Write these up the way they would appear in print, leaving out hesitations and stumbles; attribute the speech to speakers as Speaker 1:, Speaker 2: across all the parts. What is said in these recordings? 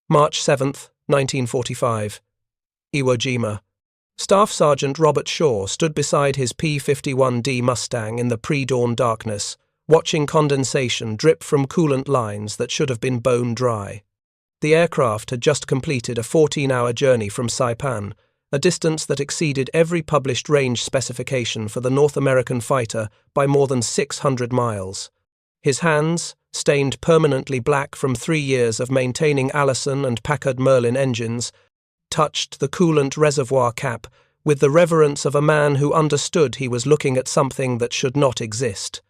Speaker 1: March 7, 1945. Iwo Jima. Staff Sergeant Robert Shaw stood beside his P-51D Mustang in the pre-dawn darkness, watching condensation drip from coolant lines that should have been bone dry. The aircraft had just completed a 14-hour journey from Saipan, a distance that exceeded every published range specification for the North American fighter by more than 600 miles. His hands, stained permanently black from 3 years of maintaining Allison and Packard Merlin engines, touched the coolant reservoir cap with the reverence of a man who understood he was looking at something that should not exist.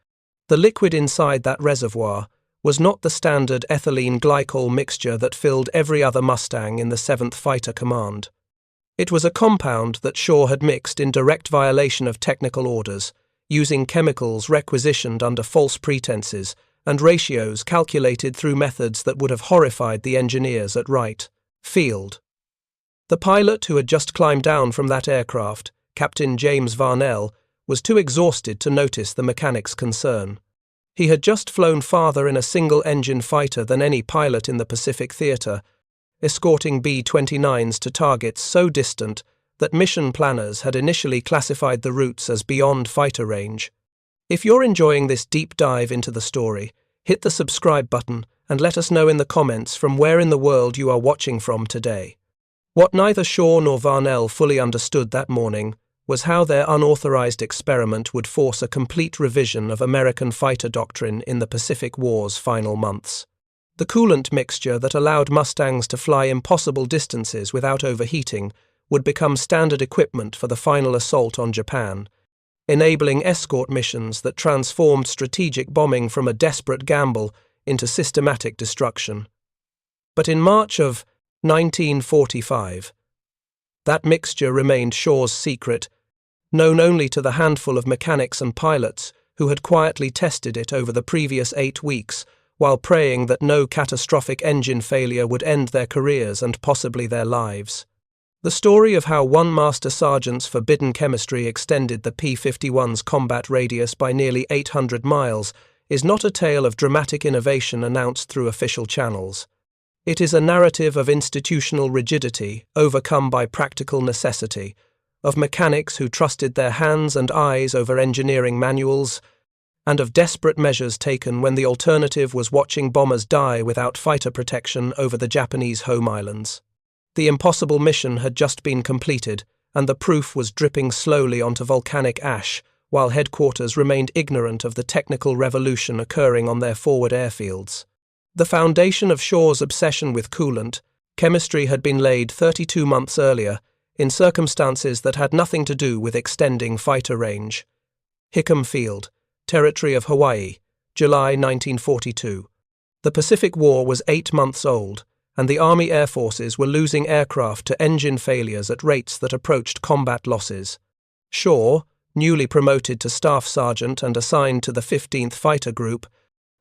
Speaker 1: The liquid inside that reservoir was not the standard ethylene glycol mixture that filled every other Mustang in the 7th Fighter Command. It was a compound that Shaw had mixed in direct violation of technical orders, using chemicals requisitioned under false pretenses and ratios calculated through methods that would have horrified the engineers at Wright Field. The pilot who had just climbed down from that aircraft, Captain James Varnell, was too exhausted to notice the mechanic's concern. He had just flown farther in a single-engine fighter than any pilot in the Pacific Theater, escorting B-29s to targets so distant that mission planners had initially classified the routes as beyond fighter range. If you're enjoying this deep dive into the story, hit the subscribe button and let us know in the comments from where in the world you are watching from today. What neither Shaw nor Varnell fully understood that morning was how their unauthorized experiment would force a complete revision of American fighter doctrine in the Pacific War's final months. The coolant mixture that allowed Mustangs to fly impossible distances without overheating would become standard equipment for the final assault on Japan, enabling escort missions that transformed strategic bombing from a desperate gamble into systematic destruction. But in March of 1945, that mixture remained Shaw's secret, known only to the handful of mechanics and pilots who had quietly tested it over the previous 8 weeks, while praying that no catastrophic engine failure would end their careers and possibly their lives. The story of how one master sergeant's forbidden chemistry extended the P-51's combat radius by nearly 800 miles is not a tale of dramatic innovation announced through official channels. It is a narrative of institutional rigidity overcome by practical necessity, of mechanics who trusted their hands and eyes over engineering manuals, and of desperate measures taken when the alternative was watching bombers die without fighter protection over the Japanese home islands. The impossible mission had just been completed, and the proof was dripping slowly onto volcanic ash, while headquarters remained ignorant of the technical revolution occurring on their forward airfields. The foundation of Shaw's obsession with coolant, chemistry had been laid 32 months earlier, in circumstances that had nothing to do with extending fighter range. Hickam Field, Territory of Hawaii, July 1942. The Pacific War was 8 months old, and the Army Air Forces were losing aircraft to engine failures at rates that approached combat losses. Shaw, newly promoted to Staff Sergeant and assigned to the 15th Fighter Group,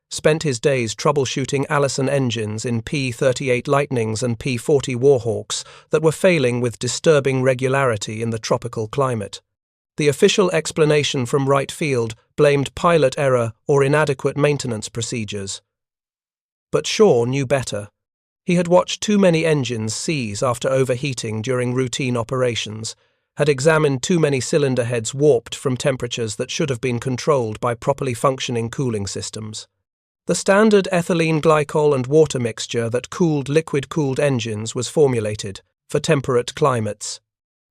Speaker 1: spent his days troubleshooting Allison engines in P-38 Lightnings and P-40 Warhawks that were failing with disturbing regularity in the tropical climate. The official explanation from Wright Field blamed pilot error or inadequate maintenance procedures. But Shaw knew better. He had watched too many engines seize after overheating during routine operations, had examined too many cylinder heads warped from temperatures that should have been controlled by properly functioning cooling systems. The standard ethylene glycol and water mixture that cooled liquid-cooled engines was formulated for temperate climates.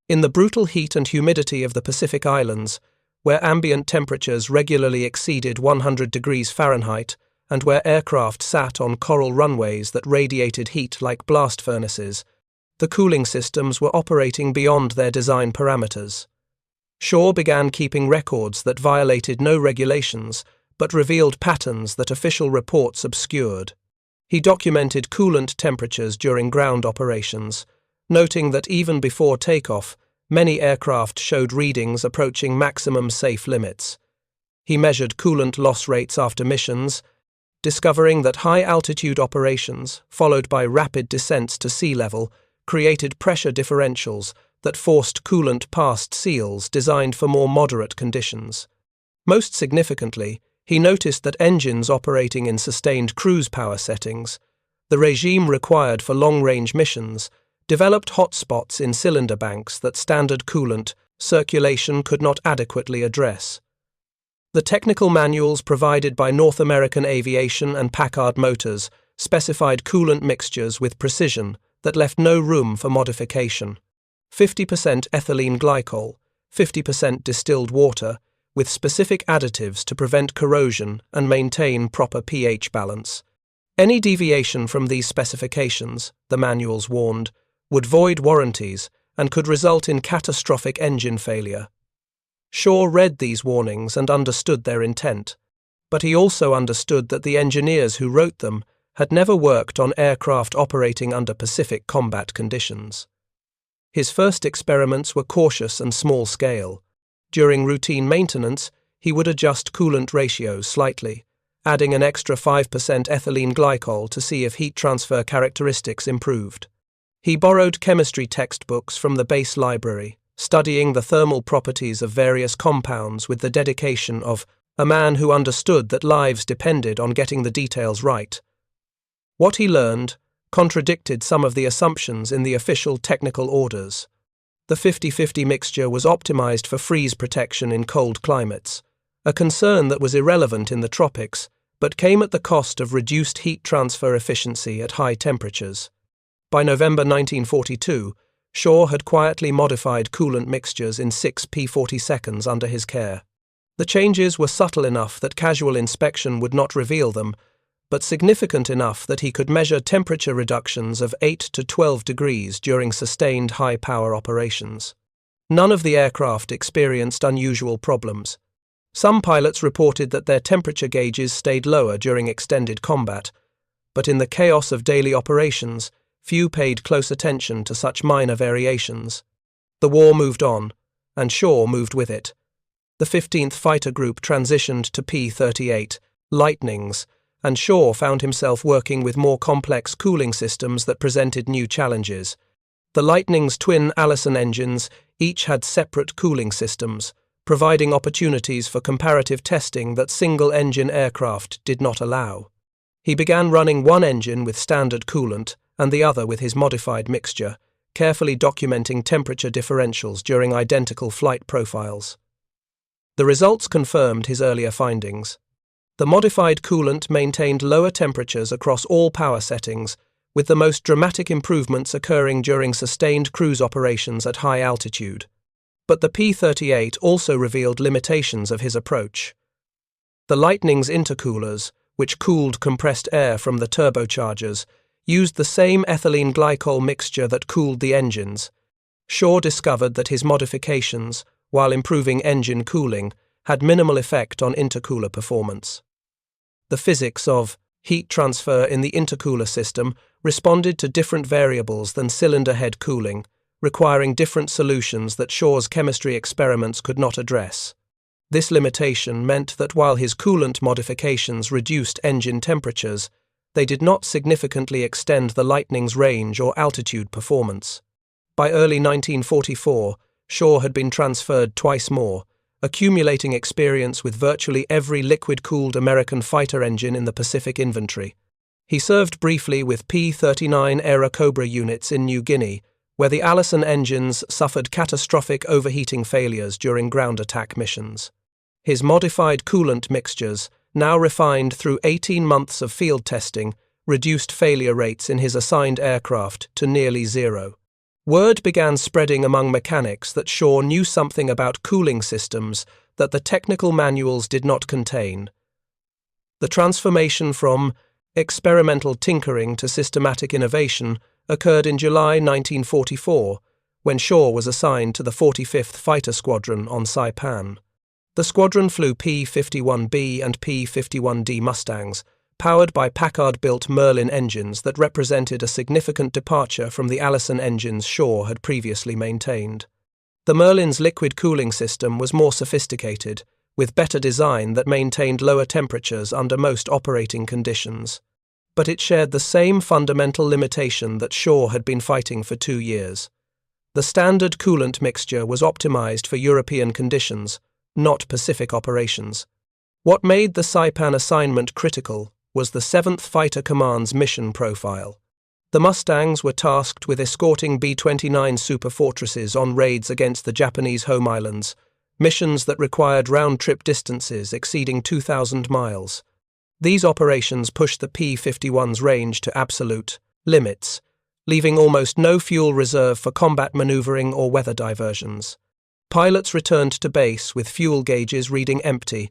Speaker 1: In the brutal heat and humidity of the Pacific Islands, where ambient temperatures regularly exceeded 100 degrees Fahrenheit, and where aircraft sat on coral runways that radiated heat like blast furnaces, the cooling systems were operating beyond their design parameters. Shaw began keeping records that violated no regulations, but revealed patterns that official reports obscured. He documented coolant temperatures during ground operations, noting that even before takeoff, many aircraft showed readings approaching maximum safe limits. He measured coolant loss rates after missions, discovering that high-altitude operations, followed by rapid descents to sea level, created pressure differentials that forced coolant past seals designed for more moderate conditions. Most significantly, he noticed that engines operating in sustained cruise power settings, The regime required for long-range missions developed hotspots in cylinder banks that standard coolant circulation could not adequately address. The technical manuals provided by North American Aviation and Packard Motors specified coolant mixtures with precision that left no room for modification. 50% ethylene glycol, 50% distilled water, with specific additives to prevent corrosion and maintain proper pH balance. Any deviation from these specifications, the manuals warned, would void warranties and could result in catastrophic engine failure. Shaw read these warnings and understood their intent, but he also understood that the engineers who wrote them had never worked on aircraft operating under Pacific combat conditions. His first experiments were cautious and small-scale. During routine maintenance, he would adjust coolant ratios slightly, adding an extra 5% ethylene glycol to see if heat transfer characteristics improved. He borrowed chemistry textbooks from the base library, studying the thermal properties of various compounds with the dedication of a man who understood that lives depended on getting the details right. What he learned contradicted some of the assumptions in the official technical orders. The 50-50 mixture was optimized for freeze protection in cold climates, a concern that was irrelevant in the tropics, but came at the cost of reduced heat transfer efficiency at high temperatures. By November 1942, Shaw had quietly modified coolant mixtures in 6 P-42s under his care. The changes were subtle enough that casual inspection would not reveal them, but significant enough that he could measure temperature reductions of 8 to 12 degrees during sustained high-power operations. None of the aircraft experienced unusual problems. Some pilots reported that their temperature gauges stayed lower during extended combat, but in the chaos of daily operations, few paid close attention to such minor variations. The war moved on, and Shaw moved with it. The 15th Fighter Group transitioned to P-38, Lightnings, and Shaw found himself working with more complex cooling systems that presented new challenges. The Lightning's twin Allison engines each had separate cooling systems, providing opportunities for comparative testing that single-engine aircraft did not allow. He began running one engine with standard coolant and the other with his modified mixture, carefully documenting temperature differentials during identical flight profiles. The results confirmed his earlier findings. The modified coolant maintained lower temperatures across all power settings, with the most dramatic improvements occurring during sustained cruise operations at high altitude. But the P-38 also revealed limitations of his approach. The Lightning's intercoolers, which cooled compressed air from the turbochargers, used the same ethylene glycol mixture that cooled the engines. Shaw discovered that his modifications, while improving engine cooling, had minimal effect on intercooler performance. The physics of heat transfer in the intercooler system responded to different variables than cylinder head cooling, requiring different solutions that Shaw's chemistry experiments could not address. This limitation meant that while his coolant modifications reduced engine temperatures, they did not significantly extend the Lightning's range or altitude performance. By early 1944, Shaw had been transferred twice more, accumulating experience with virtually every liquid-cooled American fighter engine in the Pacific inventory. He served briefly with P-39 Airacobra units in New Guinea, where the Allison engines suffered catastrophic overheating failures during ground attack missions. His modified coolant mixtures, now refined through 18 months of field testing, reduced failure rates in his assigned aircraft to nearly zero. Word began spreading among mechanics that Shaw knew something about cooling systems that the technical manuals did not contain. The transformation from experimental tinkering to systematic innovation occurred in July 1944, when Shaw was assigned to the 45th Fighter Squadron on Saipan. The squadron flew P-51B and P-51D Mustangs, powered by Packard-built Merlin engines that represented a significant departure from the Allison engines Shaw had previously maintained. The Merlin's liquid cooling system was more sophisticated, with better design that maintained lower temperatures under most operating conditions. But it shared the same fundamental limitation that Shaw had been fighting for 2 years. The standard coolant mixture was optimized for European conditions, not Pacific operations. What made the Saipan assignment critical was the 7th Fighter Command's mission profile. The Mustangs were tasked with escorting B-29 superfortresses on raids against the Japanese home islands, missions that required round-trip distances exceeding 2,000 miles. These operations pushed the P-51's range to absolute limits, leaving almost no fuel reserve for combat maneuvering or weather diversions. Pilots returned to base with fuel gauges reading empty,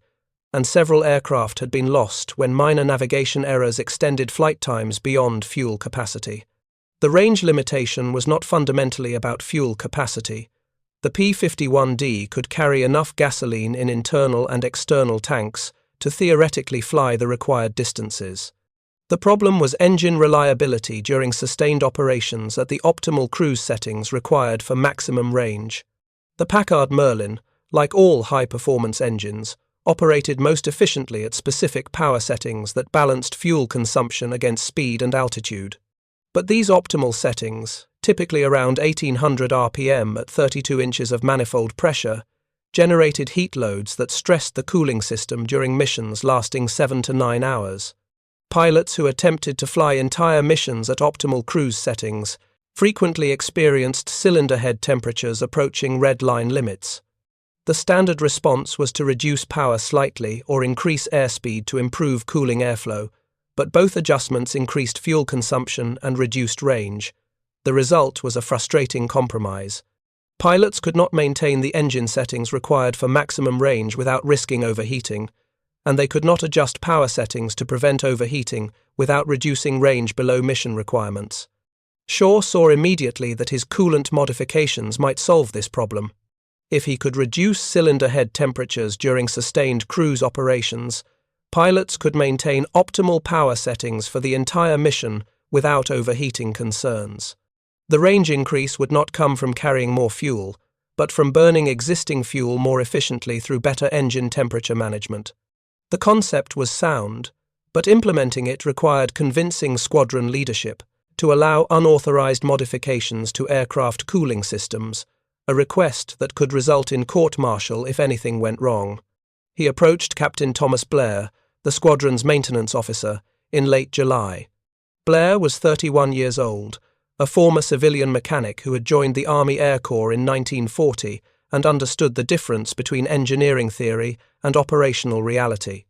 Speaker 1: and several aircraft had been lost when minor navigation errors extended flight times beyond fuel capacity. The range limitation was not fundamentally about fuel capacity. The P-51D could carry enough gasoline in internal and external tanks to theoretically fly the required distances. The problem was engine reliability during sustained operations at the optimal cruise settings required for maximum range. The Packard Merlin, like all high-performance engines, operated most efficiently at specific power settings that balanced fuel consumption against speed and altitude. But these optimal settings, typically around 1800 RPM at 32 inches of manifold pressure, generated heat loads that stressed the cooling system during missions lasting 7 to 9 hours. Pilots who attempted to fly entire missions at optimal cruise settings frequently experienced cylinder head temperatures approaching red line limits. The standard response was to reduce power slightly or increase airspeed to improve cooling airflow, but both adjustments increased fuel consumption and reduced range. The result was a frustrating compromise. Pilots could not maintain the engine settings required for maximum range without risking overheating, and they could not adjust power settings to prevent overheating without reducing range below mission requirements. Shaw saw immediately that his coolant modifications might solve this problem. If he could reduce cylinder head temperatures during sustained cruise operations, pilots could maintain optimal power settings for the entire mission without overheating concerns. The range increase would not come from carrying more fuel, but from burning existing fuel more efficiently through better engine temperature management. The concept was sound, but implementing it required convincing squadron leadership to allow unauthorized modifications to aircraft cooling systems, a request that could result in court-martial if anything went wrong. He approached Captain Thomas Blair, the squadron's maintenance officer, in late July. Blair was 31 years old, a former civilian mechanic who had joined the Army Air Corps in 1940 and understood the difference between engineering theory and operational reality.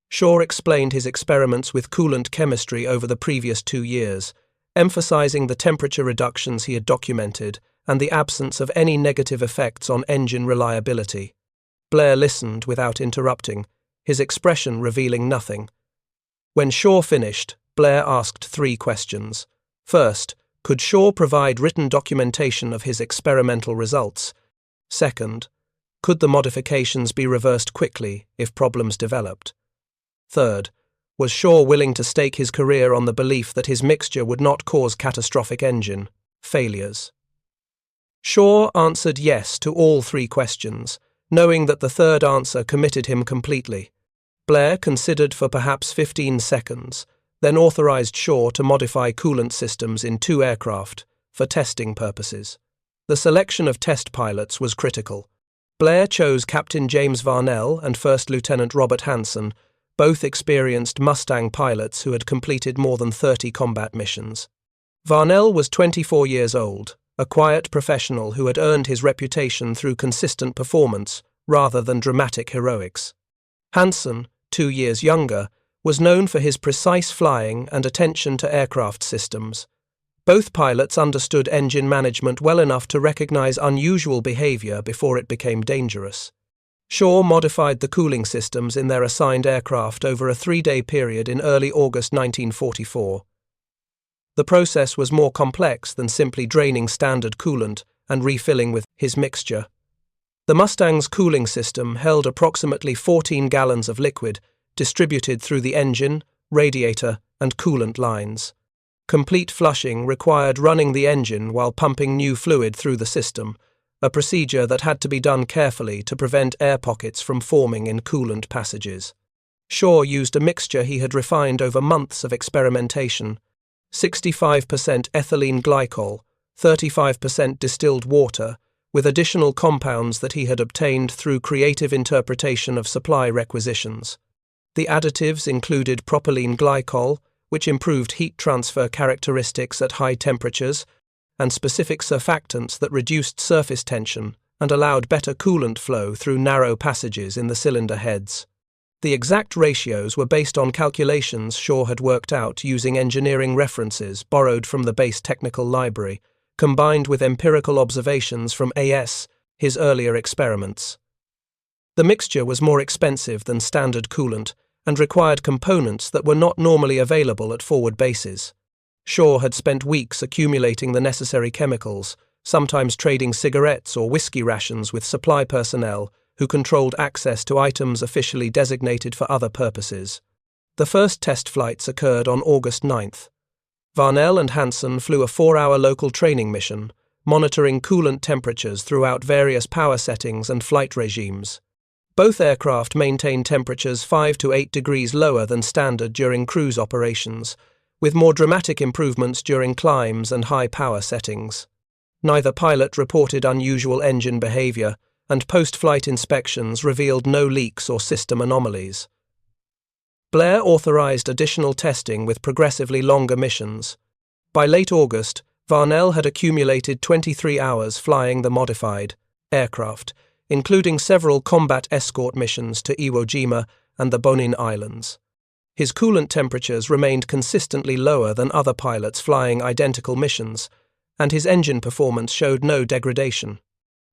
Speaker 1: Shaw explained his experiments with coolant chemistry over the previous 2 years, emphasizing the temperature reductions he had documented and the absence of any negative effects on engine reliability. Blair listened without interrupting, his expression revealing nothing. When Shaw finished, Blair asked 3 questions. First, could Shaw provide written documentation of his experimental results? Second, could the modifications be reversed quickly if problems developed? Third, was Shaw willing to stake his career on the belief that his mixture would not cause catastrophic engine failures? Shaw answered yes to all 3 questions, knowing that the third answer committed him completely. Blair considered for perhaps 15 seconds, then authorized Shaw to modify coolant systems in 2 aircraft for testing purposes. The selection of test pilots was critical. Blair chose Captain James Varnell and First Lieutenant Robert Hanson, both experienced Mustang pilots who had completed more than 30 combat missions. Varnell was 24 years old, a quiet professional who had earned his reputation through consistent performance rather than dramatic heroics. Hanson, 2 years younger, was known for his precise flying and attention to aircraft systems. Both pilots understood engine management well enough to recognize unusual behavior before it became dangerous. Shaw modified the cooling systems in their assigned aircraft over a 3-day period in early August 1944. The process was more complex than simply draining standard coolant and refilling with his mixture. The Mustang's cooling system held approximately 14 gallons of liquid distributed through the engine, radiator, and coolant lines. Complete flushing required running the engine while pumping new fluid through the system, a procedure that had to be done carefully to prevent air pockets from forming in coolant passages. Shaw used a mixture he had refined over months of experimentation: 65% ethylene glycol, 35% distilled water, with additional compounds that he had obtained through creative interpretation of supply requisitions. The additives included propylene glycol, which improved heat transfer characteristics at high temperatures, and specific surfactants that reduced surface tension and allowed better coolant flow through narrow passages in the cylinder heads. The exact ratios were based on calculations Shaw had worked out using engineering references borrowed from the base technical library, combined with empirical observations from his earlier experiments. The mixture was more expensive than standard coolant and required components that were not normally available at forward bases. Shaw had spent weeks accumulating the necessary chemicals, sometimes trading cigarettes or whiskey rations with supply personnel who controlled access to items officially designated for other purposes. The first test flights occurred on August 9th. Varnell and Hansen flew a 4-hour local training mission, monitoring coolant temperatures throughout various power settings and flight regimes. Both aircraft maintained temperatures 5 to 8 degrees lower than standard during cruise operations, with more dramatic improvements during climbs and high power settings. Neither pilot reported unusual engine behavior, and post-flight inspections revealed no leaks or system anomalies. Blair authorized additional testing with progressively longer missions. By late August, Varnell had accumulated 23 hours flying the modified aircraft, including several combat escort missions to Iwo Jima and the Bonin Islands. His coolant temperatures remained consistently lower than other pilots flying identical missions, and his engine performance showed no degradation.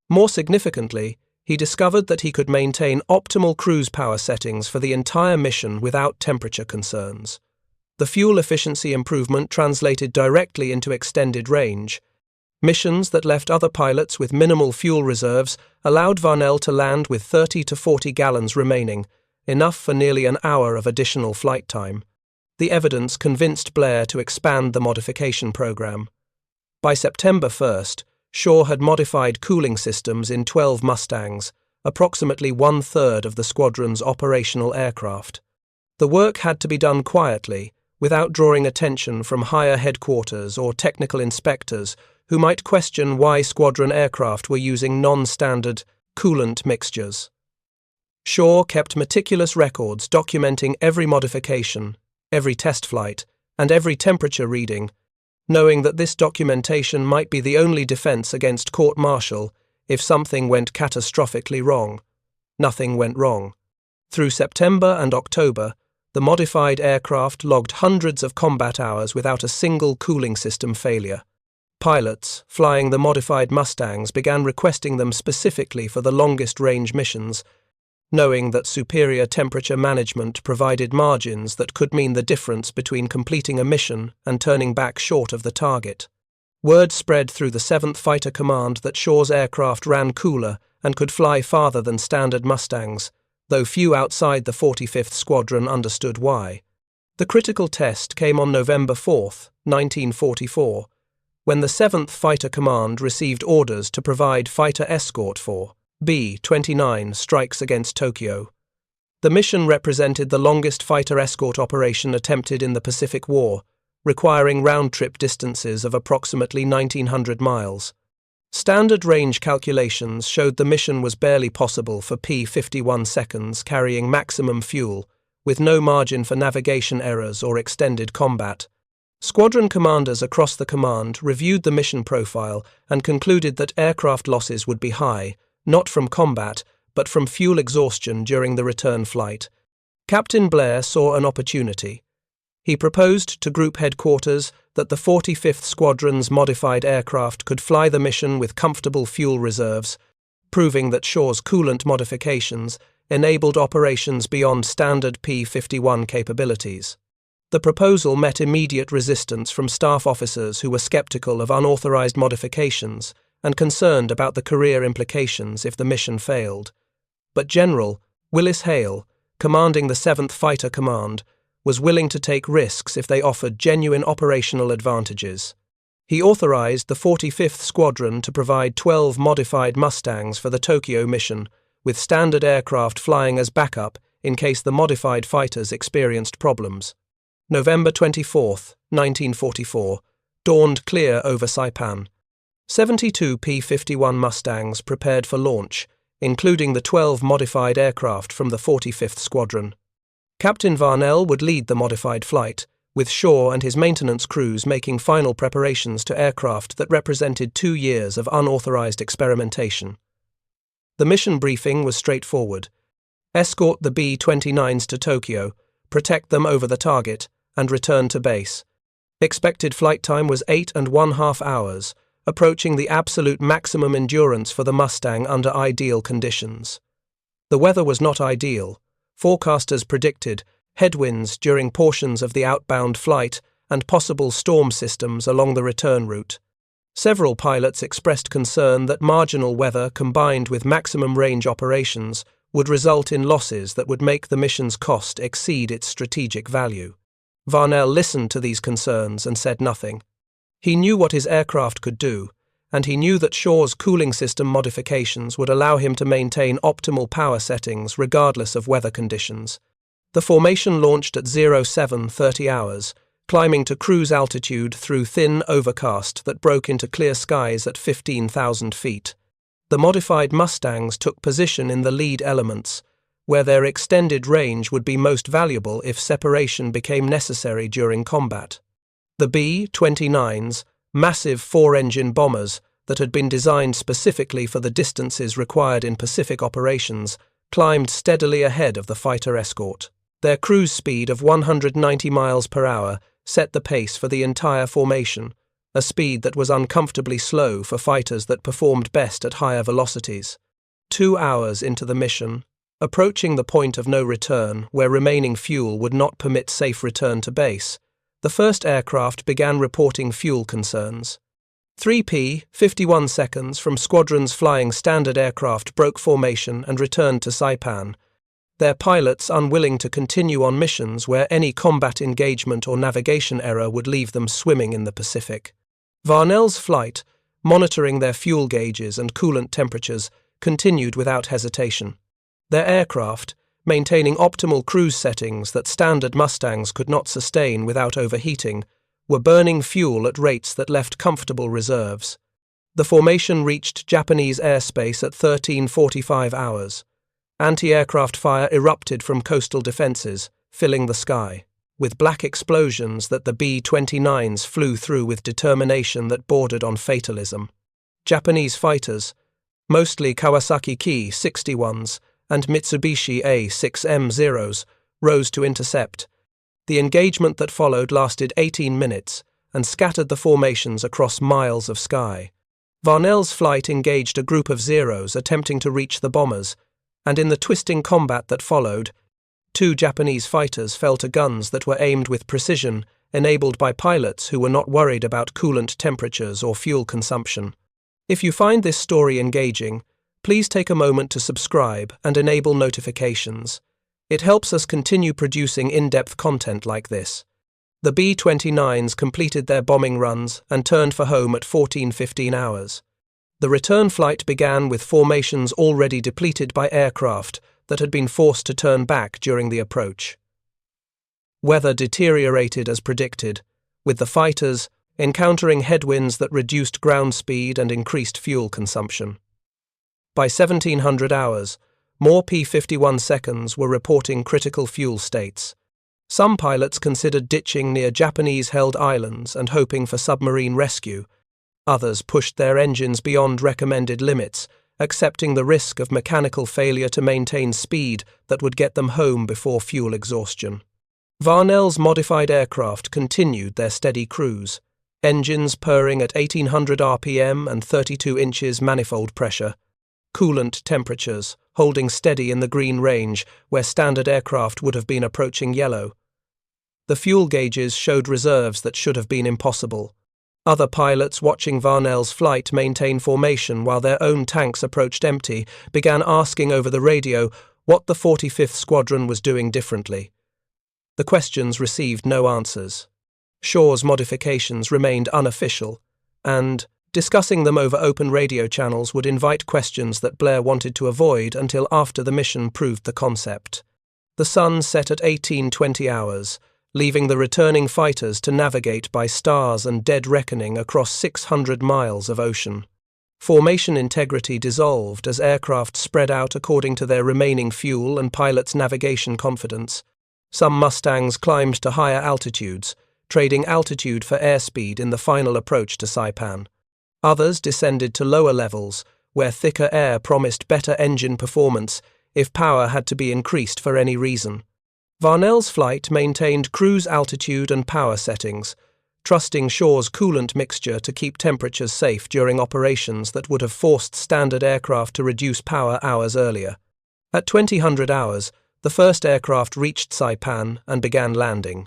Speaker 1: More significantly, he discovered that he could maintain optimal cruise power settings for the entire mission without temperature concerns. The fuel efficiency improvement translated directly into extended range. Missions that left other pilots with minimal fuel reserves allowed Varnell to land with 30 to 40 gallons remaining, enough for nearly an hour of additional flight time. The evidence convinced Blair to expand the modification program. By September 1st, Shaw had modified cooling systems in 12 Mustangs, approximately 1/3 of the squadron's operational aircraft. The work had to be done quietly, without drawing attention from higher headquarters or technical inspectors who might question why squadron aircraft were using non-standard coolant mixtures. Shaw kept meticulous records documenting every modification, every test flight, and every temperature reading, knowing that this documentation might be the only defense against court-martial if something went catastrophically wrong. Nothing went wrong. Through September and October, the modified aircraft logged hundreds of combat hours without a single cooling system failure. Pilots flying the modified Mustangs began requesting them specifically for the longest-range missions, knowing that superior temperature management provided margins that could mean the difference between completing a mission and turning back short of the target. Word spread through the 7th Fighter Command that Shaw's aircraft ran cooler and could fly farther than standard Mustangs, though few outside the 45th Squadron understood why. The critical test came on November 4, 1944, when the 7th Fighter Command received orders to provide fighter escort for B-29 strikes against Tokyo. The mission represented the longest fighter escort operation attempted in the Pacific War, requiring round-trip distances of approximately 1,900 miles. Standard range calculations showed the mission was barely possible for P-51 seconds carrying maximum fuel, with no margin for navigation errors or extended combat. Squadron commanders across the command reviewed the mission profile and concluded that aircraft losses would be high, not from combat, but from fuel exhaustion during the return flight. Captain Blair saw an opportunity. He proposed to Group Headquarters that the 45th Squadron's modified aircraft could fly the mission with comfortable fuel reserves, proving that Shaw's coolant modifications enabled operations beyond standard P-51 capabilities. The proposal met immediate resistance from staff officers who were skeptical of unauthorized modifications and concerned about the career implications if the mission failed. But General Willis Hale, commanding the 7th Fighter Command, was willing to take risks if they offered genuine operational advantages. He authorized the 45th Squadron to provide 12 modified Mustangs for the Tokyo mission, with standard aircraft flying as backup in case the modified fighters experienced problems. November 24, 1944, dawned clear over Saipan. 72 P-51 Mustangs prepared for launch, including the 12 modified aircraft from the 45th Squadron. Captain Varnell would lead the modified flight, with Shaw and his maintenance crews making final preparations to aircraft that represented 2 years of unauthorized experimentation. The mission briefing was straightforward. Escort the B-29s to Tokyo, protect them over the target, and return to base. Expected flight time was 8.5 hours, approaching the absolute maximum endurance for the Mustang under ideal conditions. The weather was not ideal. Forecasters predicted headwinds during portions of the outbound flight and possible storm systems along the return route. Several pilots expressed concern that marginal weather combined with maximum range operations would result in losses that would make the mission's cost exceed its strategic value. Varnell listened to these concerns and said nothing. He knew what his aircraft could do, and he knew that Shaw's cooling system modifications would allow him to maintain optimal power settings regardless of weather conditions. The formation launched at 07:30 hours, climbing to cruise altitude through thin overcast that broke into clear skies at 15,000 feet. The modified Mustangs took position in the lead elements, where their extended range would be most valuable if separation became necessary during combat. The B-29s, massive 4-engine bombers that had been designed specifically for the distances required in Pacific operations, climbed steadily ahead of the fighter escort. Their cruise speed of 190 miles per hour set the pace for the entire formation, a speed that was uncomfortably slow for fighters that performed best at higher velocities. 2 hours into the mission, approaching the point of no return where remaining fuel would not permit safe return to base, the first aircraft began reporting fuel concerns. 3 seconds from Squadron's flying standard aircraft broke formation and returned to Saipan, their pilots unwilling to continue on missions where any combat engagement or navigation error would leave them swimming in the Pacific. Varnell's flight, monitoring their fuel gauges and coolant temperatures, continued without hesitation. Their aircraft, maintaining optimal cruise settings that standard Mustangs could not sustain without overheating, were burning fuel at rates that left comfortable reserves. The formation reached Japanese airspace at 13:45 hours. Anti-aircraft fire erupted from coastal defenses, filling the sky, with black explosions that the B-29s flew through with determination that bordered on fatalism. Japanese fighters, mostly Kawasaki Ki-61s and Mitsubishi A-6M0s, rose to intercept. The engagement that followed lasted 18 minutes and scattered the formations across miles of sky. Varnell's flight engaged a group of Zeros attempting to reach the bombers, and in the twisting combat that followed, 2 Japanese fighters fell to guns that were aimed with precision, enabled by pilots who were not worried about coolant temperatures or fuel consumption. If you find this story engaging, please take a moment to subscribe and enable notifications. It helps us continue producing in-depth content like this. The B-29s completed their bombing runs and turned for home at 14:15 hours. The return flight began with formations already depleted by aircraft that had been forced to turn back during the approach. Weather deteriorated as predicted, with the fighters encountering headwinds that reduced ground speed and increased fuel consumption. By 1700 hours, more P-51 seconds were reporting critical fuel states. Some pilots considered ditching near Japanese-held islands and hoping for submarine rescue. Others pushed their engines beyond recommended limits, accepting the risk of mechanical failure to maintain speed that would get them home before fuel exhaustion. Varnell's modified aircraft continued their steady cruise, engines purring at 1800 RPM and 32 inches manifold pressure. Coolant temperatures holding steady in the green range where standard aircraft would have been approaching yellow. The fuel gauges showed reserves that should have been impossible. Other pilots watching Varnell's flight maintain formation while their own tanks approached empty began asking over the radio what the 45th Squadron was doing differently. The questions received no answers. Shaw's modifications remained unofficial, and discussing them over open radio channels would invite questions that Blair wanted to avoid until after the mission proved the concept. The sun set at 18:20 hours, leaving the returning fighters to navigate by stars and dead reckoning across 600 miles of ocean. Formation integrity dissolved as aircraft spread out according to their remaining fuel and pilots' navigation confidence. Some Mustangs climbed to higher altitudes, trading altitude for airspeed in the final approach to Saipan. Others descended to lower levels, where thicker air promised better engine performance if power had to be increased for any reason. Varnell's flight maintained cruise altitude and power settings, trusting Shaw's coolant mixture to keep temperatures safe during operations that would have forced standard aircraft to reduce power hours earlier. At 2000 hours, the first aircraft reached Saipan and began landing.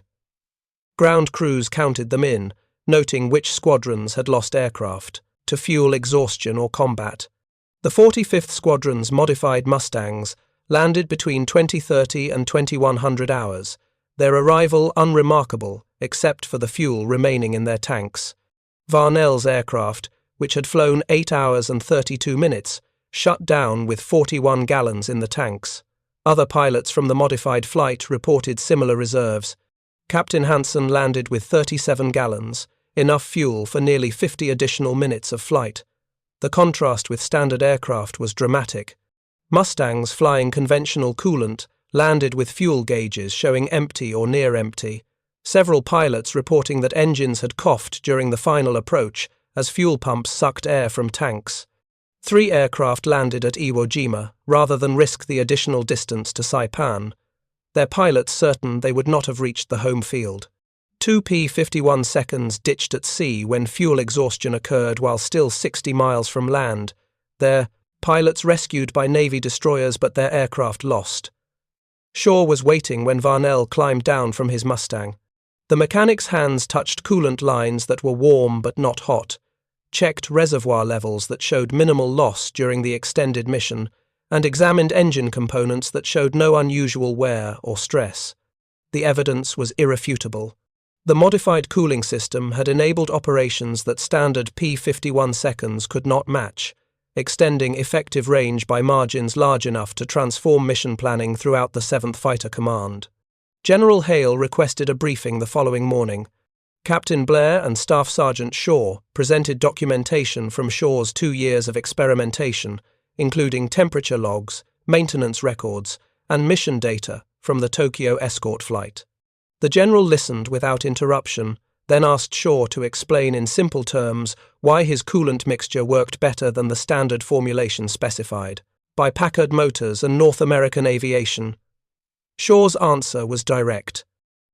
Speaker 1: Ground crews counted them in, noting which squadrons had lost aircraft to fuel exhaustion or combat. The 45th Squadron's modified Mustangs landed between 2030 and 2100 hours, their arrival unremarkable except for the fuel remaining in their tanks. Varnell's aircraft, which had flown 8 hours and 32 minutes, shut down with 41 gallons in the tanks. Other pilots from the modified flight reported similar reserves. Captain Hansen landed with 37 gallons, enough fuel for nearly 50 additional minutes of flight. The contrast with standard aircraft was dramatic. Mustangs flying conventional coolant landed with fuel gauges showing empty or near empty, several pilots reporting that engines had coughed during the final approach as fuel pumps sucked air from tanks. 3 aircraft landed at Iwo Jima rather than risk the additional distance to Saipan, their pilots certain they would not have reached the home field. 2 P-51 seconds ditched at sea when fuel exhaustion occurred while still 60 miles from land, their pilots rescued by Navy destroyers but their aircraft lost. Shaw was waiting when Varnell climbed down from his Mustang. The mechanic's hands touched coolant lines that were warm but not hot, checked reservoir levels that showed minimal loss during the extended mission, and examined engine components that showed no unusual wear or stress. The evidence was irrefutable. The modified cooling system had enabled operations that standard P-51 seconds could not match, extending effective range by margins large enough to transform mission planning throughout the 7th Fighter Command. General Hale requested a briefing the following morning. Captain Blair and Staff Sergeant Shaw presented documentation from Shaw's 2 years of experimentation, including temperature logs, maintenance records, and mission data from the Tokyo escort flight. The general listened without interruption, then asked Shaw to explain in simple terms why his coolant mixture worked better than the standard formulation specified by Packard Motors and North American Aviation. Shaw's answer was direct.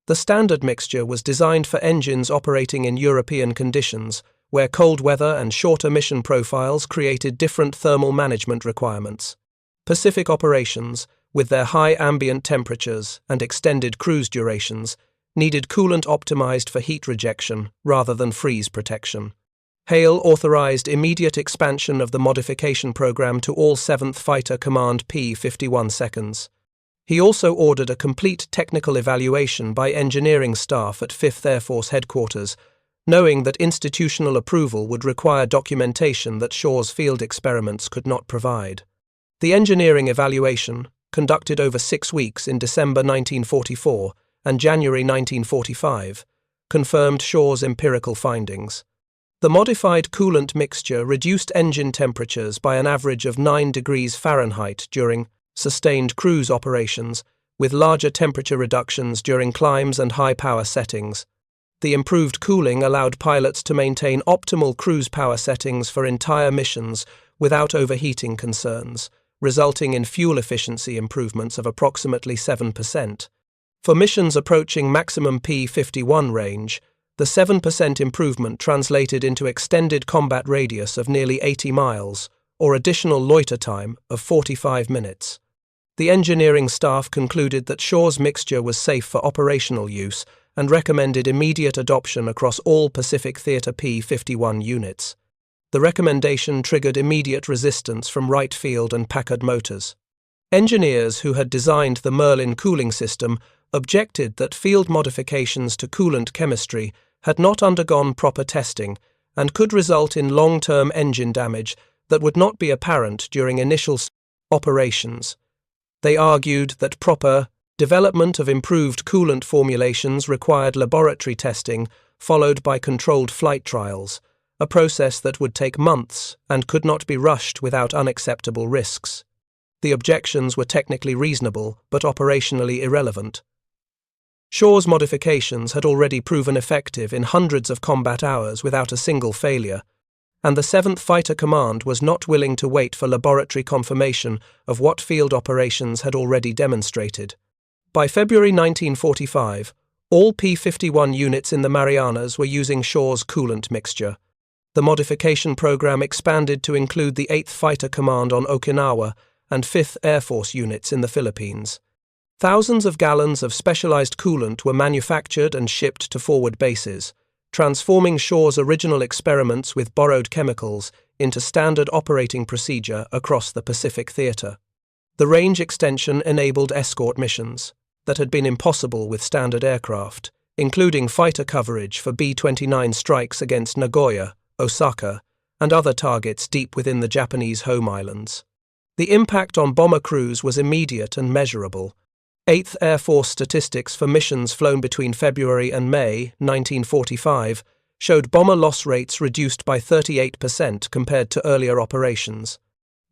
Speaker 1: The standard mixture was designed for engines operating in European conditions, where cold weather and shorter mission profiles created different thermal management requirements. Pacific operations, with their high ambient temperatures and extended cruise durations, needed coolant optimized for heat rejection rather than freeze protection. Hale authorized immediate expansion of the modification program to all 7th Fighter Command P-51 seconds. He also ordered a complete technical evaluation by engineering staff at 5th Air Force Headquarters, knowing that institutional approval would require documentation that Shaw's field experiments could not provide. The engineering evaluation, conducted over 6 weeks in December 1944 and January 1945, confirmed Shaw's empirical findings. The modified coolant mixture reduced engine temperatures by an average of 9 degrees Fahrenheit during sustained cruise operations, with larger temperature reductions during climbs and high-power settings. The improved cooling allowed pilots to maintain optimal cruise power settings for entire missions without overheating concerns, resulting in fuel efficiency improvements of approximately 7%. For missions approaching maximum P-51 range, the 7% improvement translated into extended combat radius of nearly 80 miles, or additional loiter time of 45 minutes. The engineering staff concluded that Shaw's mixture was safe for operational use and recommended immediate adoption across all Pacific Theater P-51 units. The recommendation triggered immediate resistance from Wright Field and Packard Motors. Engineers who had designed the Merlin cooling system objected that field modifications to coolant chemistry had not undergone proper testing and could result in long-term engine damage that would not be apparent during initial operations. They argued that proper development of improved coolant formulations required laboratory testing followed by controlled flight trials, a process that would take months and could not be rushed without unacceptable risks. The objections were technically reasonable but operationally irrelevant. Shaw's modifications had already proven effective in hundreds of combat hours without a single failure, and the 7th Fighter Command was not willing to wait for laboratory confirmation of what field operations had already demonstrated. By February 1945, all P-51 units in the Marianas were using Shaw's coolant mixture. The modification program expanded to include the 8th Fighter Command on Okinawa and 5th Air Force units in the Philippines. Thousands of gallons of specialized coolant were manufactured and shipped to forward bases, transforming Shaw's original experiments with borrowed chemicals into standard operating procedure across the Pacific Theater. The range extension enabled escort missions that had been impossible with standard aircraft, including fighter coverage for B-29 strikes against Nagoya, Osaka, and other targets deep within the Japanese home islands. The impact on bomber crews was immediate and measurable. 8th Air Force statistics for missions flown between February and May 1945 showed bomber loss rates reduced by 38% compared to earlier operations.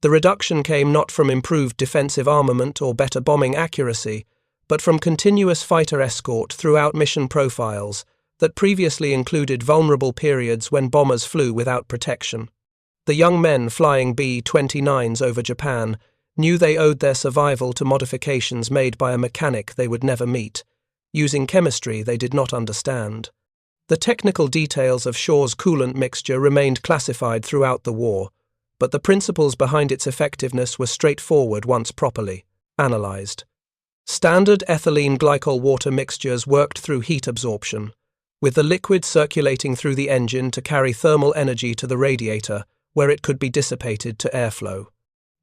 Speaker 1: The reduction came not from improved defensive armament or better bombing accuracy, but from continuous fighter escort throughout mission profiles that previously included vulnerable periods when bombers flew without protection. The young men flying B-29s over Japan knew they owed their survival to modifications made by a mechanic they would never meet, using chemistry they did not understand. The technical details of Shaw's coolant mixture remained classified throughout the war, but the principles behind its effectiveness were straightforward once properly analyzed. Standard ethylene glycol water mixtures worked through heat absorption, with the liquid circulating through the engine to carry thermal energy to the radiator, where it could be dissipated to airflow.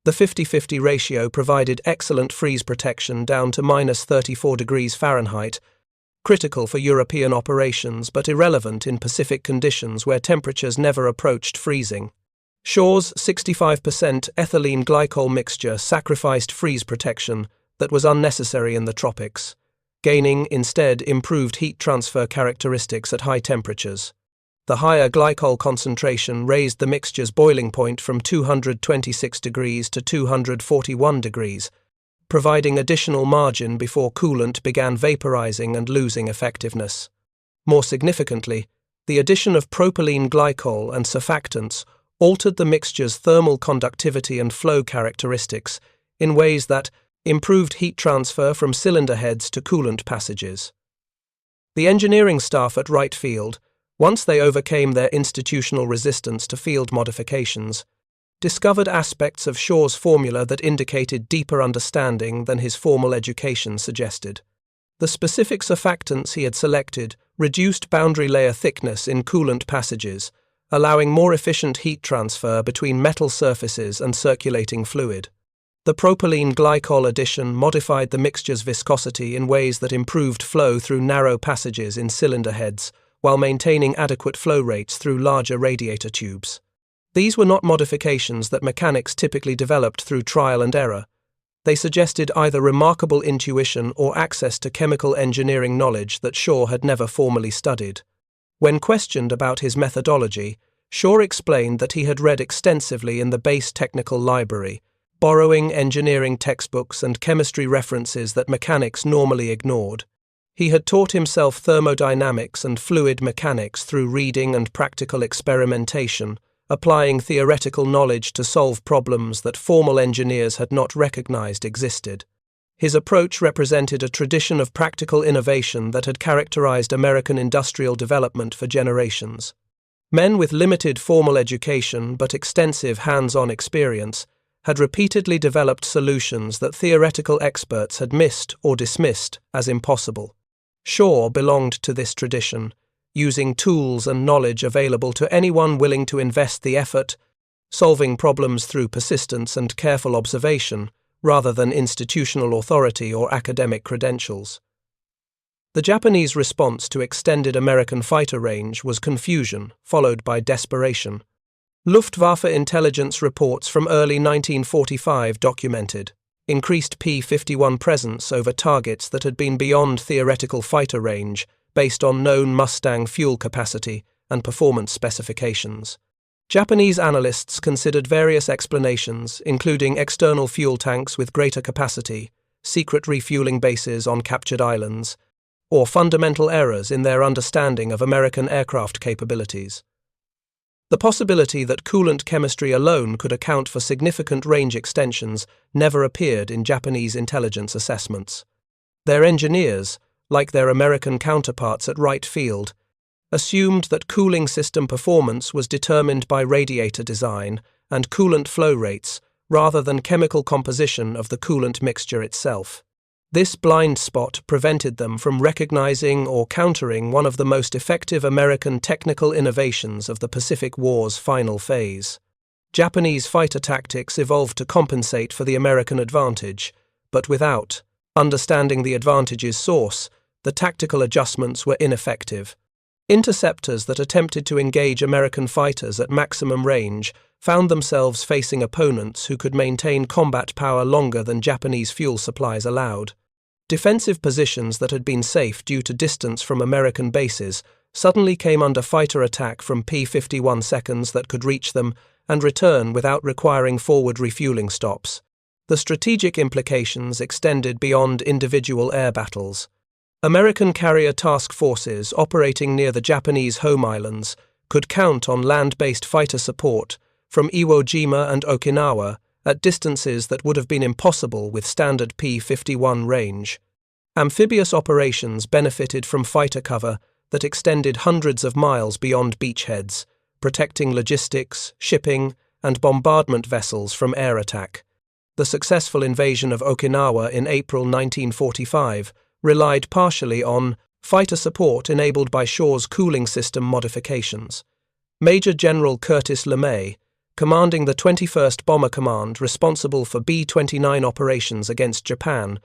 Speaker 1: The 50-50 ratio provided excellent freeze protection down to -34 degrees Fahrenheit, critical for European operations but irrelevant in Pacific conditions where temperatures never approached freezing. Shaw's 65% ethylene glycol mixture sacrificed freeze protection that was unnecessary in the tropics, gaining instead improved heat transfer characteristics at high temperatures. The higher glycol concentration raised the mixture's boiling point from 226 degrees to 241 degrees, providing additional margin before coolant began vaporizing and losing effectiveness. More significantly, the addition of propylene glycol and surfactants altered the mixture's thermal conductivity and flow characteristics in ways that improved heat transfer from cylinder heads to coolant passages. The engineering staff at Wright Field, once they overcame their institutional resistance to field modifications, discovered aspects of Shaw's formula that indicated deeper understanding than his formal education suggested. The specific surfactants he had selected reduced boundary layer thickness in coolant passages, allowing more efficient heat transfer between metal surfaces and circulating fluid. The propylene glycol addition modified the mixture's viscosity in ways that improved flow through narrow passages in cylinder heads, while maintaining adequate flow rates through larger radiator tubes. These were not modifications that mechanics typically developed through trial and error. They suggested either remarkable intuition or access to chemical engineering knowledge that Shaw had never formally studied. When questioned about his methodology, Shaw explained that he had read extensively in the base technical library, borrowing engineering textbooks and chemistry references that mechanics normally ignored. He had taught himself thermodynamics and fluid mechanics through reading and practical experimentation, applying theoretical knowledge to solve problems that formal engineers had not recognized existed. His approach represented a tradition of practical innovation that had characterized American industrial development for generations. Men with limited formal education but extensive hands-on experience had repeatedly developed solutions that theoretical experts had missed or dismissed as impossible. Shaw belonged to this tradition, using tools and knowledge available to anyone willing to invest the effort, solving problems through persistence and careful observation, rather than institutional authority or academic credentials. The Japanese response to extended American fighter range was confusion, followed by desperation. Luftwaffe intelligence reports from early 1945 documented increased P-51 presence over targets that had been beyond theoretical fighter range based on known Mustang fuel capacity and performance specifications. Japanese analysts considered various explanations, including external fuel tanks with greater capacity, secret refueling bases on captured islands, or fundamental errors in their understanding of American aircraft capabilities. The possibility that coolant chemistry alone could account for significant range extensions never appeared in Japanese intelligence assessments. Their engineers, like their American counterparts at Wright Field, assumed that cooling system performance was determined by radiator design and coolant flow rates rather than chemical composition of the coolant mixture itself. This blind spot prevented them from recognizing or countering one of the most effective American technical innovations of the Pacific War's final phase. Japanese fighter tactics evolved to compensate for the American advantage, but without understanding the advantage's source, the tactical adjustments were ineffective. Interceptors that attempted to engage American fighters at maximum range found themselves facing opponents who could maintain combat power longer than Japanese fuel supplies allowed. Defensive positions that had been safe due to distance from American bases suddenly came under fighter attack from P-51 seconds that could reach them and return without requiring forward refueling stops. The strategic implications extended beyond individual air battles. American carrier task forces operating near the Japanese home islands could count on land-based fighter support from Iwo Jima and Okinawa at distances that would have been impossible with standard P-51 range. Amphibious operations benefited from fighter cover that extended hundreds of miles beyond beachheads, protecting logistics, shipping, and bombardment vessels from air attack. The successful invasion of Okinawa in April 1945 relied partially on fighter support enabled by Shaw's cooling system modifications. Major General Curtis LeMay, commanding the 21st Bomber Command responsible for B-29 operations against Japan,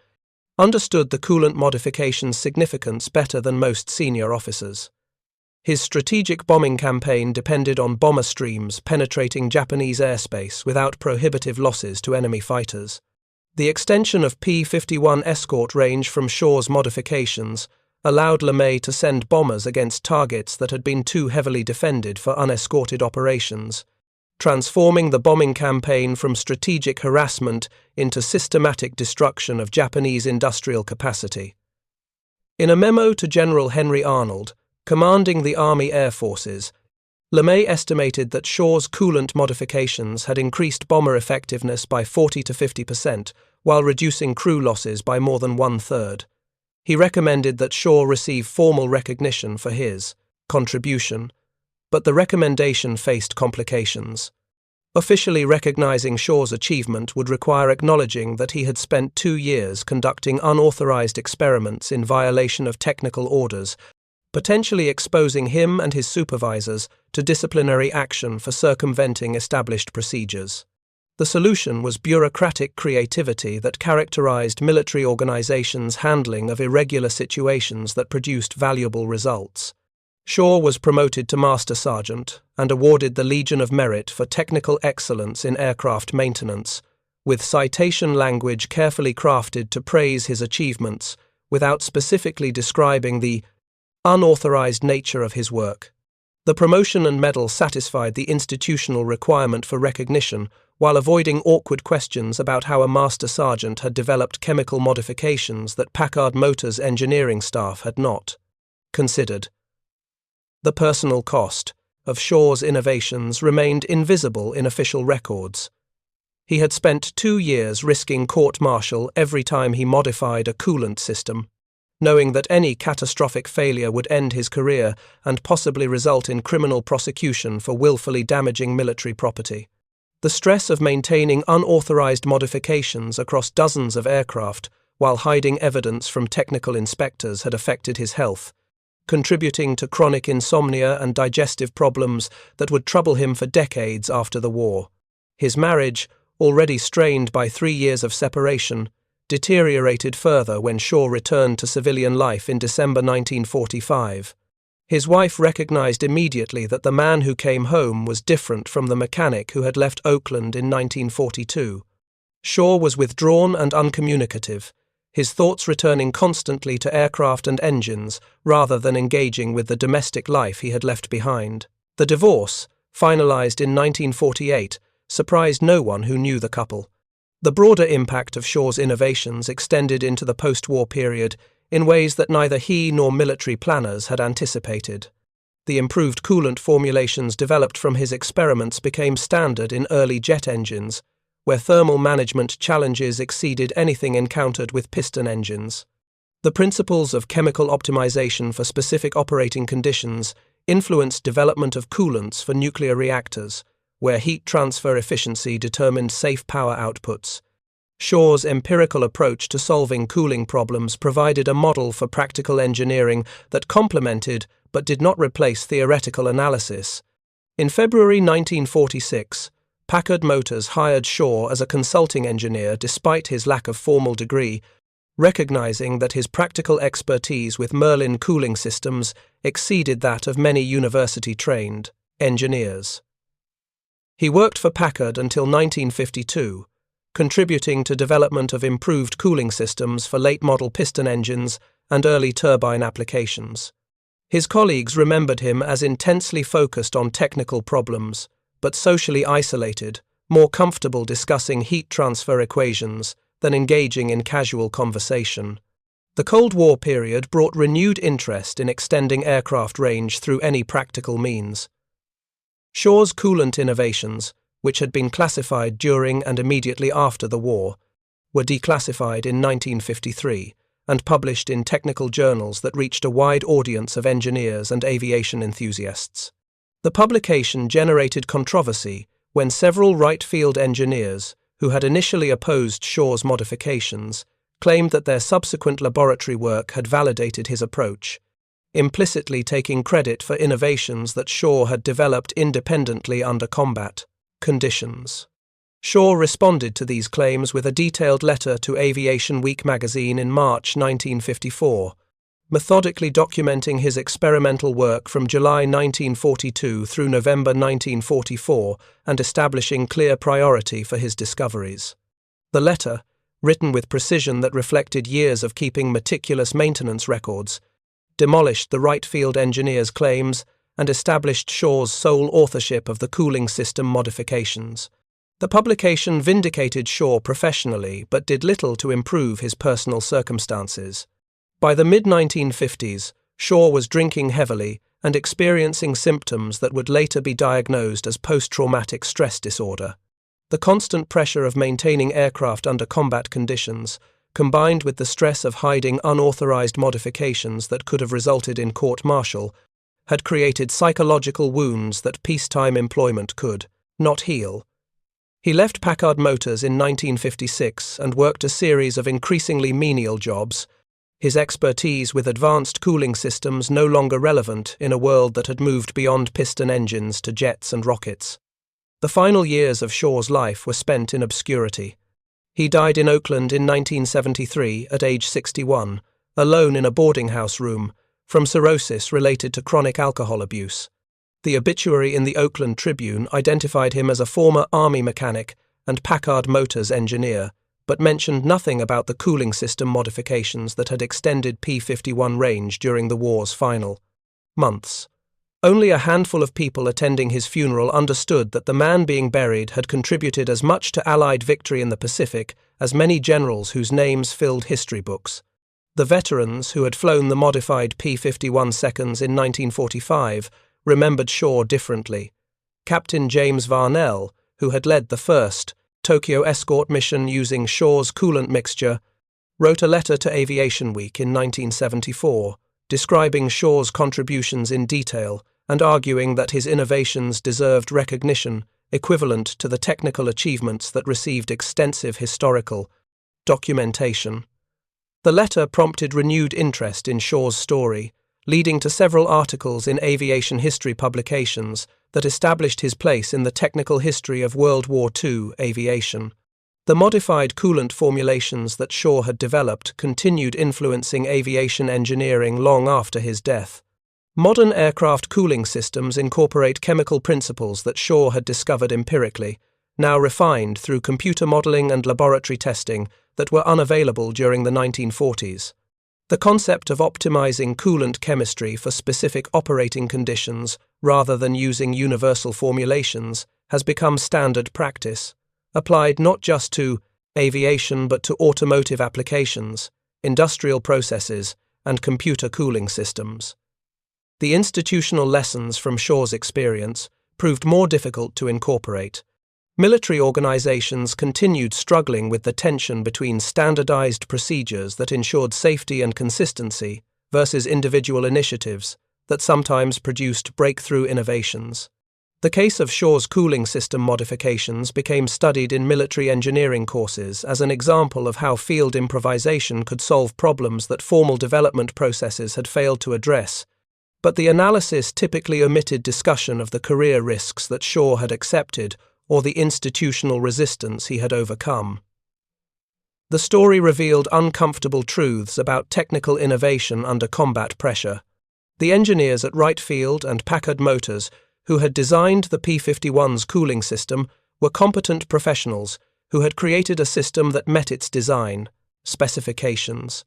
Speaker 1: understood the coolant modification's significance better than most senior officers. His strategic bombing campaign depended on bomber streams penetrating Japanese airspace without prohibitive losses to enemy fighters. The extension of P-51 escort range from Shaw's modifications allowed LeMay to send bombers against targets that had been too heavily defended for unescorted operations, transforming the bombing campaign from strategic harassment into systematic destruction of Japanese industrial capacity. In a memo to General Henry Arnold, commanding the Army Air Forces, LeMay estimated that Shaw's coolant modifications had increased bomber effectiveness by 40 to 50%, while reducing crew losses by more than one-third. He recommended that Shaw receive formal recognition for his contribution, but the recommendation faced complications. Officially recognizing Shaw's achievement would require acknowledging that he had spent 2 years conducting unauthorized experiments in violation of technical orders, potentially exposing him and his supervisors to disciplinary action for circumventing established procedures. The solution was bureaucratic creativity that characterized military organizations' handling of irregular situations that produced valuable results. Shaw was promoted to Master Sergeant and awarded the Legion of Merit for technical excellence in aircraft maintenance, with citation language carefully crafted to praise his achievements without specifically describing the unauthorized nature of his work. The promotion and medal satisfied the institutional requirement for recognition while avoiding awkward questions about how a master sergeant had developed chemical modifications that Packard Motors' engineering staff had not considered. The personal cost of Shaw's innovations remained invisible in official records. He had spent 2 years risking court-martial every time he modified a coolant system, knowing that any catastrophic failure would end his career and possibly result in criminal prosecution for willfully damaging military property. The stress of maintaining unauthorized modifications across dozens of aircraft while hiding evidence from technical inspectors had affected his health, contributing to chronic insomnia and digestive problems that would trouble him for decades after the war. His marriage, already strained by 3 years of separation, deteriorated further when Shaw returned to civilian life in December 1945. His wife recognized immediately that the man who came home was different from the mechanic who had left Oakland in 1942. Shaw was withdrawn and uncommunicative, his thoughts returning constantly to aircraft and engines rather than engaging with the domestic life he had left behind. The divorce, finalized in 1948, surprised no one who knew the couple. The broader impact of Shaw's innovations extended into the post-war period, in ways that neither he nor military planners had anticipated. The improved coolant formulations developed from his experiments became standard in early jet engines, where thermal management challenges exceeded anything encountered with piston engines. The principles of chemical optimization for specific operating conditions influenced development of coolants for nuclear reactors, where heat transfer efficiency determined safe power outputs. Shaw's empirical approach to solving cooling problems provided a model for practical engineering that complemented but did not replace theoretical analysis. In February 1946, Packard Motors hired Shaw as a consulting engineer despite his lack of formal degree, recognizing that his practical expertise with Merlin cooling systems exceeded that of many university-trained engineers. He worked for Packard until 1952, contributing to development of improved cooling systems for late-model piston engines and early turbine applications. His colleagues remembered him as intensely focused on technical problems, but socially isolated, more comfortable discussing heat transfer equations than engaging in casual conversation. The Cold War period brought renewed interest in extending aircraft range through any practical means. Shaw's coolant innovations, which had been classified during and immediately after the war, were declassified in 1953 and published in technical journals that reached a wide audience of engineers and aviation enthusiasts. The publication generated controversy when several right-field engineers, who had initially opposed Shaw's modifications, claimed that their subsequent laboratory work had validated his approach, implicitly taking credit for innovations that Shaw had developed independently under combat conditions. Shaw responded to these claims with a detailed letter to Aviation Week magazine in March 1954, methodically documenting his experimental work from July 1942 through November 1944 and establishing clear priority for his discoveries. The letter, written with precision that reflected years of keeping meticulous maintenance records, demolished the right-field engineer's claims and established Shaw's sole authorship of the cooling system modifications. The publication vindicated Shaw professionally but did little to improve his personal circumstances. By the mid-1950s, Shaw was drinking heavily and experiencing symptoms that would later be diagnosed as post-traumatic stress disorder. The constant pressure of maintaining aircraft under combat conditions, combined with the stress of hiding unauthorized modifications that could have resulted in court-martial, had created psychological wounds that peacetime employment could not heal. He left Packard Motors in 1956 and worked a series of increasingly menial jobs, his expertise with advanced cooling systems no longer relevant in a world that had moved beyond piston engines to jets and rockets. The final years of Shaw's life were spent in obscurity. He died in Oakland in 1973 at age 61, alone in a boarding house room, from cirrhosis related to chronic alcohol abuse. The obituary in the Oakland Tribune identified him as a former Army mechanic and Packard Motors engineer, but mentioned nothing about the cooling system modifications that had extended P-51 range during the war's final months. Only a handful of people attending his funeral understood that the man being buried had contributed as much to Allied victory in the Pacific as many generals whose names filled history books. The veterans who had flown the modified P-51 seconds in 1945 remembered Shaw differently. Captain James Varnell, who had led the first Tokyo escort mission using Shaw's coolant mixture, wrote a letter to Aviation Week in 1974, describing Shaw's contributions in detail and arguing that his innovations deserved recognition equivalent to the technical achievements that received extensive historical documentation. The letter prompted renewed interest in Shaw's story, leading to several articles in aviation history publications that established his place in the technical history of World War II aviation. The modified coolant formulations that Shaw had developed continued influencing aviation engineering long after his death. Modern aircraft cooling systems incorporate chemical principles that Shaw had discovered empirically, now refined through computer modeling and laboratory testing that were unavailable during the 1940s. The concept of optimizing coolant chemistry for specific operating conditions rather than using universal formulations has become standard practice, applied not just to aviation but to automotive applications, industrial processes, and computer cooling systems. The institutional lessons from Shaw's experience proved more difficult to incorporate. Military organizations continued struggling with the tension between standardized procedures that ensured safety and consistency versus individual initiatives that sometimes produced breakthrough innovations. The case of Shaw's cooling system modifications became studied in military engineering courses as an example of how field improvisation could solve problems that formal development processes had failed to address, but the analysis typically omitted discussion of the career risks that Shaw had accepted or the institutional resistance he had overcome. The story revealed uncomfortable truths about technical innovation under combat pressure. The engineers at Wright Field and Packard Motors, who had designed the P-51's cooling system, were competent professionals who had created a system that met its design specifications.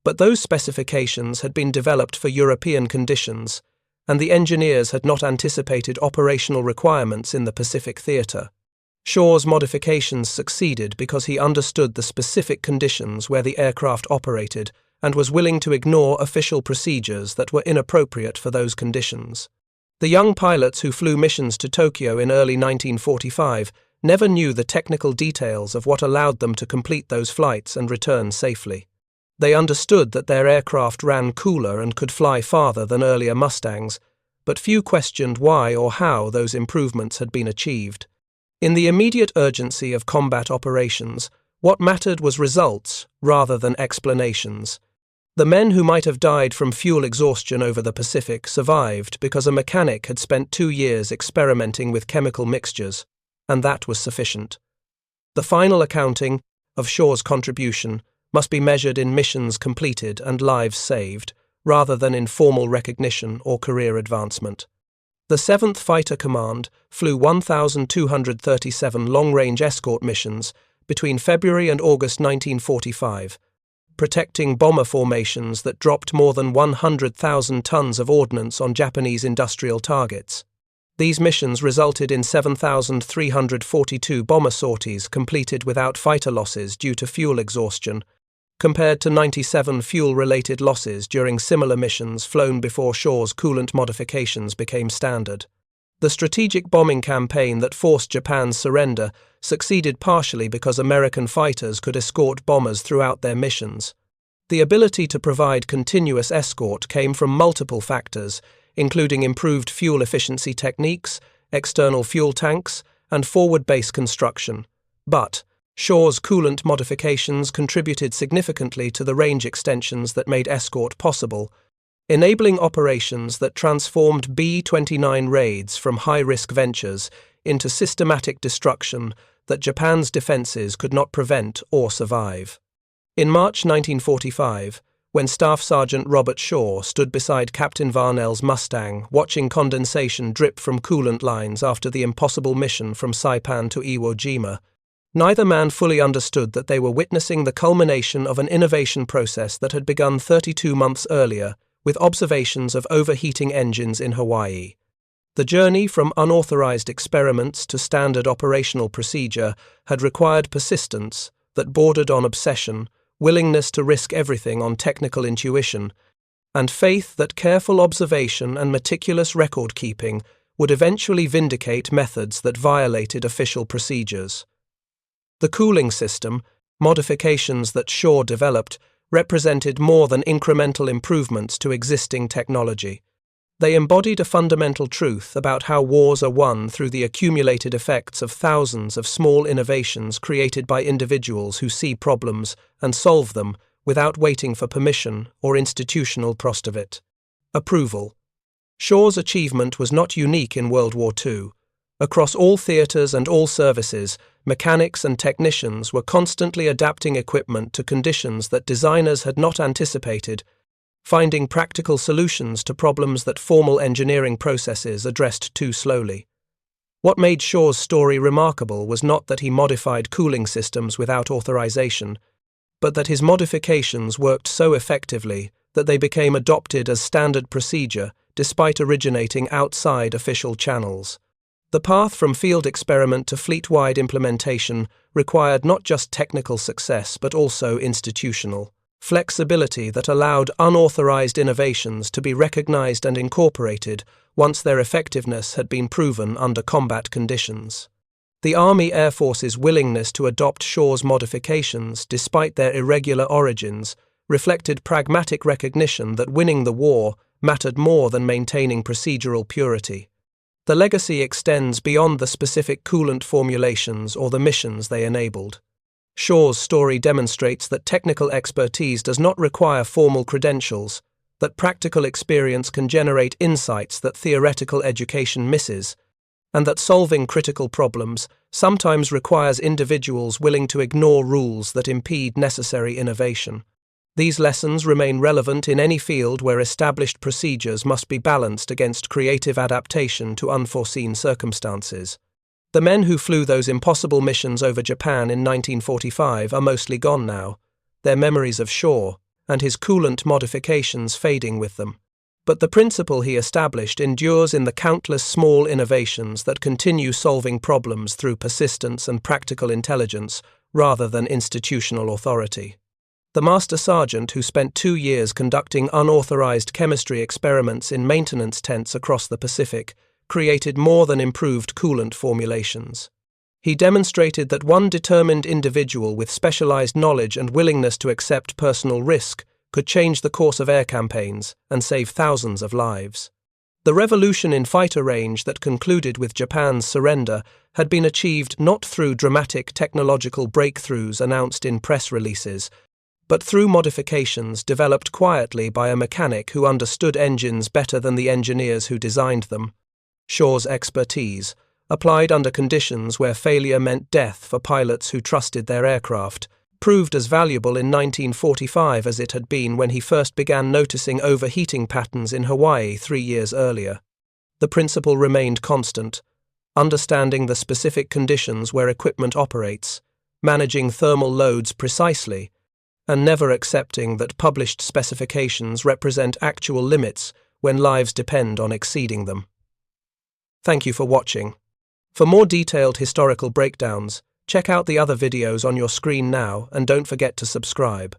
Speaker 1: But those specifications had been developed for European conditions, and the engineers had not anticipated operational requirements in the Pacific theater. Shaw's modifications succeeded because he understood the specific conditions where the aircraft operated and was willing to ignore official procedures that were inappropriate for those conditions. The young pilots who flew missions to Tokyo in early 1945 never knew the technical details of what allowed them to complete those flights and return safely. They understood that their aircraft ran cooler and could fly farther than earlier Mustangs, but few questioned why or how those improvements had been achieved. In the immediate urgency of combat operations, what mattered was results rather than explanations. The men who might have died from fuel exhaustion over the Pacific survived because a mechanic had spent 2 years experimenting with chemical mixtures, and that was sufficient. The final accounting of Shaw's contribution must be measured in missions completed and lives saved, rather than in formal recognition or career advancement. The 7th Fighter Command flew 1,237 long-range escort missions between February and August 1945, protecting bomber formations that dropped more than 100,000 tons of ordnance on Japanese industrial targets. These missions resulted in 7,342 bomber sorties completed without fighter losses due to fuel exhaustion, compared to 97 fuel-related losses during similar missions flown before Shaw's coolant modifications became standard. The strategic bombing campaign that forced Japan's surrender succeeded partially because American fighters could escort bombers throughout their missions. The ability to provide continuous escort came from multiple factors, including improved fuel efficiency techniques, external fuel tanks, and forward base construction. But Shaw's coolant modifications contributed significantly to the range extensions that made escort possible, enabling operations that transformed B-29 raids from high-risk ventures into systematic destruction that Japan's defenses could not prevent or survive. In March 1945, when Staff Sergeant Robert Shaw stood beside Captain Varnell's Mustang watching condensation drip from coolant lines after the impossible mission from Saipan to Iwo Jima, neither man fully understood that they were witnessing the culmination of an innovation process that had begun 32 months earlier with observations of overheating engines in Hawaii. The journey from unauthorized experiments to standard operational procedure had required persistence that bordered on obsession, willingness to risk everything on technical intuition, and faith that careful observation and meticulous record-keeping would eventually vindicate methods that violated official procedures. The cooling system, modifications that Shaw developed, represented more than incremental improvements to existing technology. They embodied a fundamental truth about how wars are won through the accumulated effects of thousands of small innovations created by individuals who see problems and solve them without waiting for permission or institutional approval. Shaw's achievement was not unique in World War II. Across all theaters and all services, mechanics and technicians were constantly adapting equipment to conditions that designers had not anticipated, finding practical solutions to problems that formal engineering processes addressed too slowly. What made Shaw's story remarkable was not that he modified cooling systems without authorization, but that his modifications worked so effectively that they became adopted as standard procedure despite originating outside official channels. The path from field experiment to fleet-wide implementation required not just technical success but also institutional flexibility that allowed unauthorized innovations to be recognized and incorporated once their effectiveness had been proven under combat conditions. The Army Air Force's willingness to adopt Shaw's modifications, despite their irregular origins, reflected pragmatic recognition that winning the war mattered more than maintaining procedural purity. The legacy extends beyond the specific coolant formulations or the missions they enabled. Shaw's story demonstrates that technical expertise does not require formal credentials, that practical experience can generate insights that theoretical education misses, and that solving critical problems sometimes requires individuals willing to ignore rules that impede necessary innovation. These lessons remain relevant in any field where established procedures must be balanced against creative adaptation to unforeseen circumstances. The men who flew those impossible missions over Japan in 1945 are mostly gone now, their memories of Shaw and his coolant modifications fading with them. But the principle he established endures in the countless small innovations that continue solving problems through persistence and practical intelligence rather than institutional authority. The Master Sergeant, who spent 2 years conducting unauthorized chemistry experiments in maintenance tents across the Pacific, created more than improved coolant formulations. He demonstrated that one determined individual with specialized knowledge and willingness to accept personal risk could change the course of air campaigns and save thousands of lives. The revolution in fighter range that concluded with Japan's surrender had been achieved not through dramatic technological breakthroughs announced in press releases, but through modifications developed quietly by a mechanic who understood engines better than the engineers who designed them. Shaw's expertise, applied under conditions where failure meant death for pilots who trusted their aircraft, proved as valuable in 1945 as it had been when he first began noticing overheating patterns in Hawaii 3 years earlier. The principle remained constant: understanding the specific conditions where equipment operates, managing thermal loads precisely, and never accepting that published specifications represent actual limits when lives depend on exceeding them. Thank you for watching. For more detailed historical breakdowns, check out the other videos on your screen now and don't forget to subscribe.